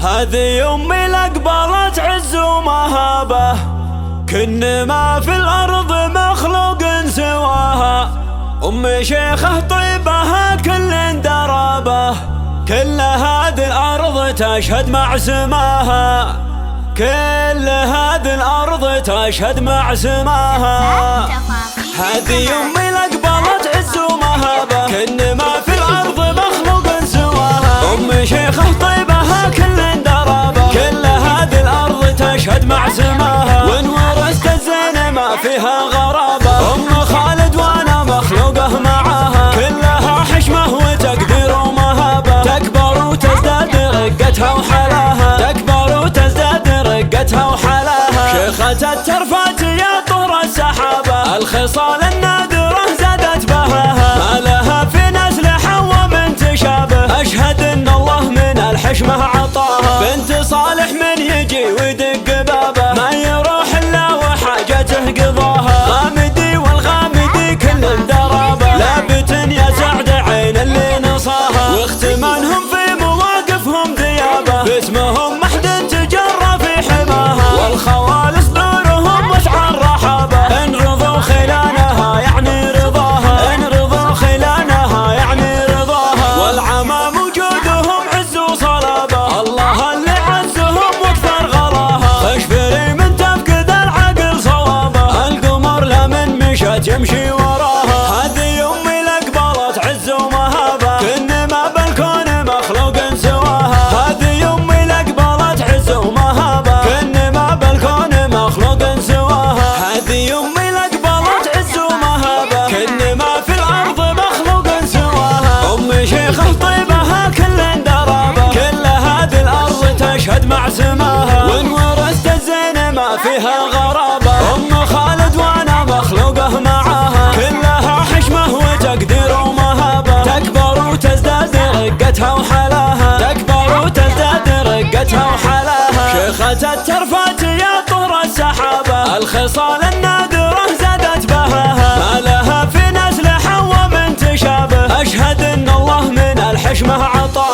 هذه أمي لقبلت عز ومهابة، كن ما في الأرض مخلوق سواها. أمي شيخة طيبها كل درابة، كل هذه الأرض تشهد مع سماها، كل هذه الأرض تشهد مع سماها. هذه أمي لقبلت عز ومهابة، كن ما في الأرض مخلوق سواها. أمي شيخة طيبها كل درابة، كل هذه الأرض تشهد مع سماها. وإن ورثت الزين ما فيها غرابة، أم خالد وأنا مخلوقه معاها، كلها حشمة وتقدير ومهابة، تكبر وتزداد رقتها وحلاها، تكبر وتزداد رقتها وحلاها. شيخة الترفات يا طور السحابة، الخصال النادرة زادت بهاها، ما لها في نسل حوا من تشابه، أشهد إن الله من الحشمة عطاها. بنت صالح من يجي ويدق بابه، ما يروح إلا وحاجته قضاها. غامدي والغامدي كل درابة، لابت يا سعد عين اللي نصاها، واختمانهم في مواقفهم ذيابة، باسمهم محد تجرى في حماها. والخوال صدورهم وسع الرحابة، إن رضوا خلانها يعني رضاها، إن رضوا خلانها يعني رضاها. والعمام وجودهم عز وصلابة، الله اللي عزهم واكثر غلاها. خشفري من تفقد العقل صوابه، القمر لا من مشت يمشي وراها. هذه أمي لقبلت عز ومهابة، كن ما بالكون مخلوق سواها. هذه أمي لقبلت عز ومهابة، كن ما بالكون مخلوق سواها. هذه أمي لقبلت عز ومهابة، كن ما في الأرض مخلوق سواها. أمي شيخة طيبها كل درابة، كل هذه الأرض تشهد مع سماها. وإن ورثت الزين ما فيها غرابة، أم خالد وأنا مخلوقه معاها، كلها حشمة وتقدير ومهابة، تكبر وتزداد رقتها وحلاها، تكبر وتزداد رقتها وحلاها. شيخة الترفات يا طور السحابة، الخصال النادرة زادت بهاها، ما لها في نسل حوا من تشابه، أشهد إن الله من الحشمة عطاها.